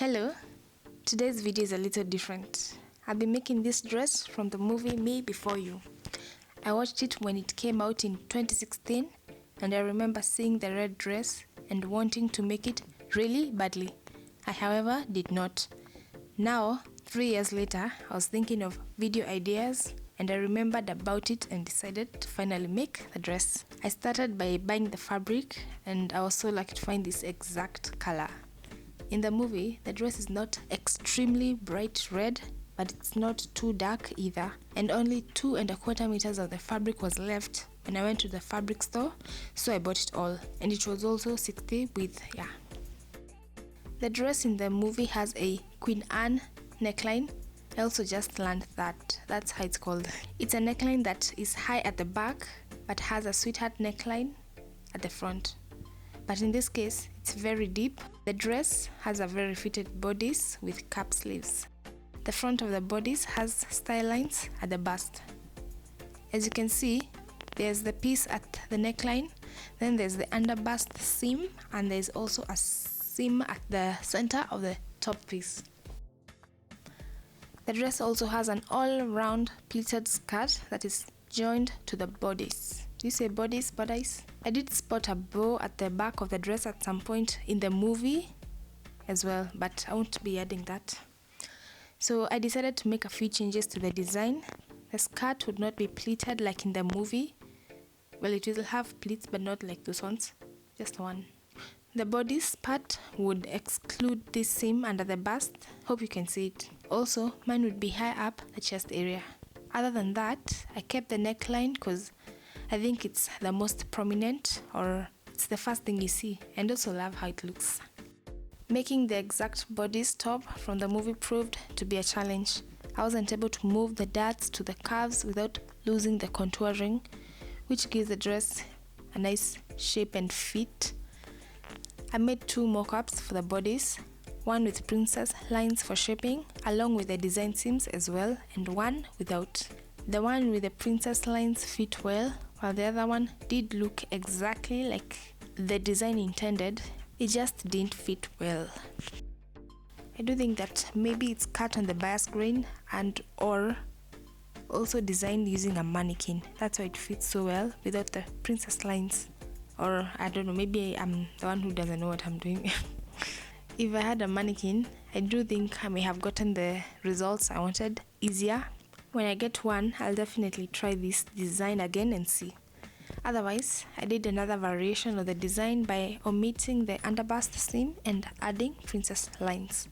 Hello, today's video is a little different. I've been making this dress from the movie Me Before You. I watched it when it came out in 2016 and I remember seeing the red dress and wanting to make it really badly. I however did not. Now, 3 years later, I was thinking of video ideas and I remembered about it and decided to finally make the dress. I started by buying the fabric and I was so lucky to find this exact color. In the movie, the dress is not extremely bright red, but it's not too dark either. And only 2¼ meters of the fabric was left when I went to the fabric store, so I bought it all. And it was also 60 width, yeah. The dress in the movie has a Queen Anne neckline. I also just learned that's how it's called. It's a neckline that is high at the back, but has a sweetheart neckline at the front. But in this case, it's very deep. The dress has a very fitted bodice with cap sleeves. The front of the bodice has style lines at the bust. As you can see, there's the piece at the neckline, then there's the under bust seam, and there's also a seam at the center of the top piece. The dress also has an all-round pleated skirt that is joined to the bodice. Do you say bodice? Bodice? I did spot a bow at the back of the dress at some point in the movie as well, but I won't be adding that. So I decided to make a few changes to the design. The skirt would not be pleated like in the movie. Well, it will have pleats, but not like those ones, just one. The bodice part would exclude this seam under the bust. Hope you can see it. Also, mine would be high up the chest area. Other than that, I kept the neckline because I think it's the most prominent, or it's the first thing you see, and also love how it looks. Making the exact bodice top from the movie proved to be a challenge. I wasn't able to move the darts to the curves without losing the contouring, which gives the dress a nice shape and fit. I made 2 mock-ups for the bodice, one with princess lines for shaping, along with the design seams as well, and one without. The one with the princess lines fit well, while the other one did look exactly like the design intended, it just didn't fit well. I do think that maybe it's cut on the bias grain and or also designed using a mannequin. That's why it fits so well without the princess lines. Or I don't know, maybe I'm the one who doesn't know what I'm doing. If I had a mannequin, I do think I may have gotten the results I wanted easier. When I get one, I'll definitely try this design again and see. Otherwise, I did another variation of the design by omitting the underbust seam and adding princess lines.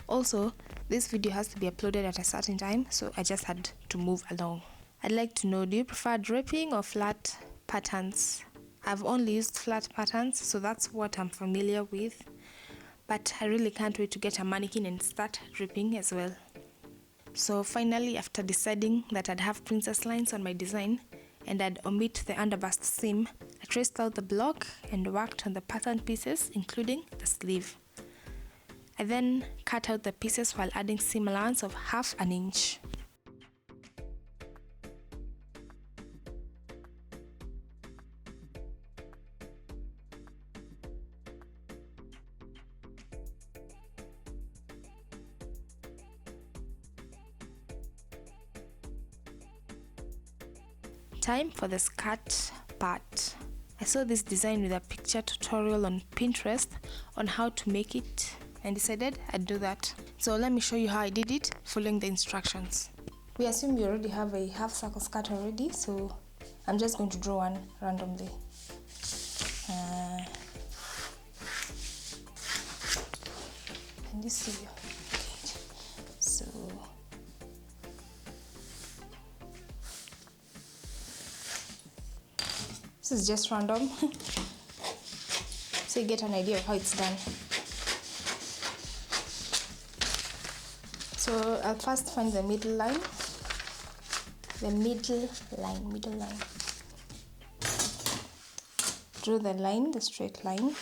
Also, this video has to be uploaded at a certain time, so I just had to move along. I'd like to know, do you prefer draping or flat patterns? I've only used flat patterns, so that's what I'm familiar with. But I really can't wait to get a mannequin and start draping as well. So finally, after deciding that I'd have princess lines on my design and I'd omit the underbust seam, I traced out the block and worked on the pattern pieces, including the sleeve. I then cut out the pieces while adding seam allowance of 1/2 inch. Time for the skirt part. I saw this design with a picture tutorial on Pinterest on how to make it and decided I'd do that. So let me show you how I did it following the instructions. We assume you already have a half circle skirt already, so I'm just going to draw one randomly. Can you see? Okay. So this is just random, so you get an idea of how it's done. So I'll first find the middle line. Draw the line, the straight line.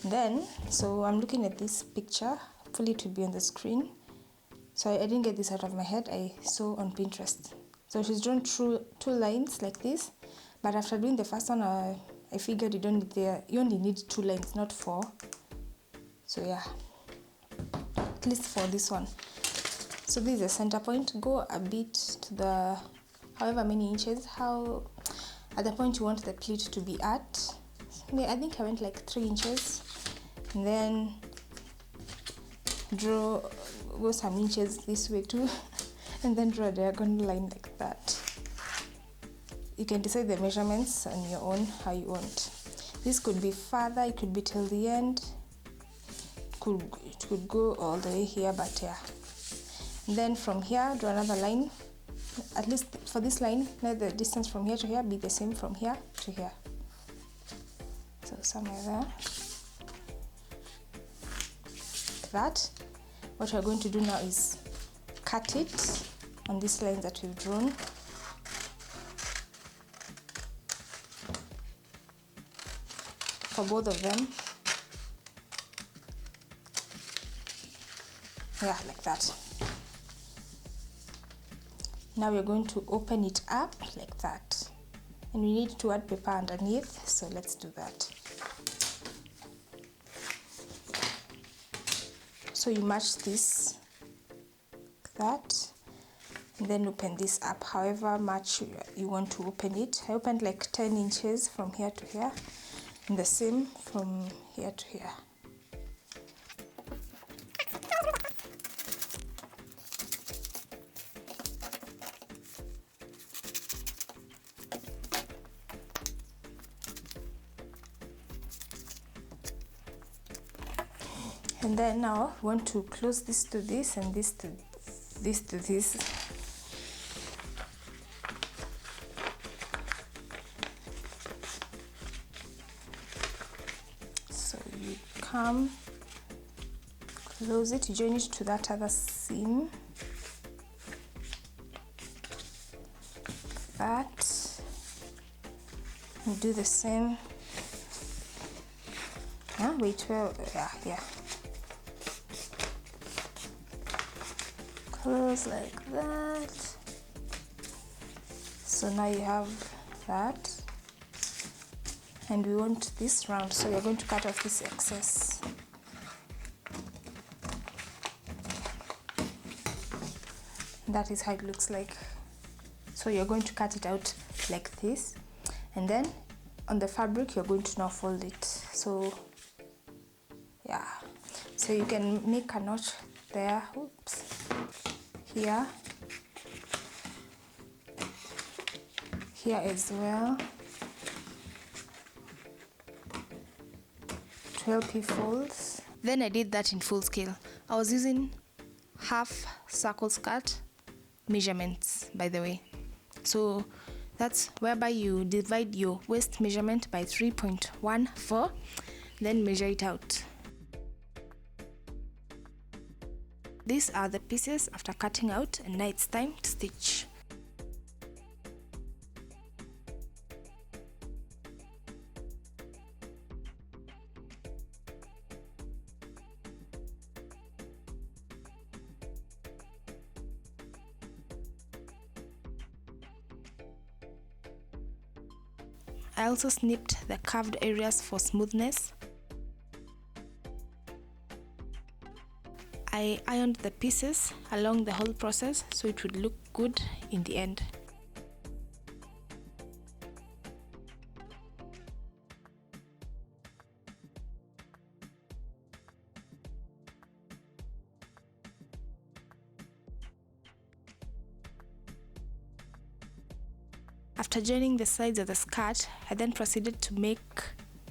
Then, so I'm looking at this picture, hopefully it will be on the screen. So I didn't get this out of my head, I saw on Pinterest. So she's drawn through 2 lines like this, but after doing the first one, I I figured you only need 2 lines, not 4. So yeah, at least for this one. So this is the center point. Go a bit to the however many inches, at the point you want the pleat to be at. I think I went like 3 inches, and then go some inches this way too, and then draw a diagonal line like that. You can decide the measurements on your own, how you want. This could be further, it could be till the end, it could go all the way here, but yeah. And then from here, draw another line. At least for this line, let the distance from here to here be the same from here to here. So somewhere there. Like that. What we're going to do now is cut it on this line that we've drawn. For both of them. Yeah, like that. Now we're going to open it up like that. And we need to add paper underneath, so let's do that. So you match this like that, and then open this up however much you want to open it. I opened like 10 inches from here to here, and the same from here to here. And then now we want to close this to this and this to this. So you come, close it, you join it to that other seam. That. And do the same. Yeah. Close like that. So now you have that, and we want this round, so we're going to cut off this excess. That is how it looks like. So you're going to cut it out like this, and then on the fabric you're going to now fold it. So yeah, so you can make a notch there. Oops. Here as well, to help you fold. Then I did that in full scale. I was using half circle skirt measurements, by the way. So that's whereby you divide your waist measurement by 3.14, then measure it out. These are the pieces after cutting out, and now it's time to stitch. I also snipped the curved areas for smoothness. I ironed the pieces along the whole process so it would look good in the end. After joining the sides of the skirt, I then proceeded to make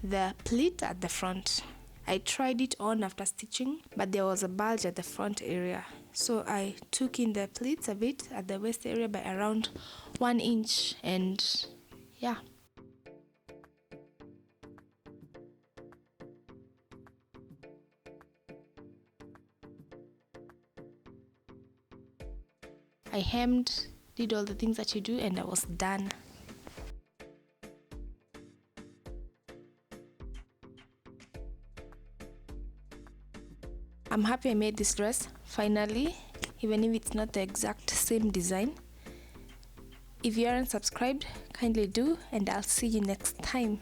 the pleat at the front. I tried it on after stitching, but there was a bulge at the front area. So I took in the pleats a bit at the waist area by around 1 inch, and yeah. I hemmed, did all the things that you do, and I was done. I'm happy I made this dress finally, even if it's not the exact same design. If you aren't subscribed, kindly do, and I'll see you next time.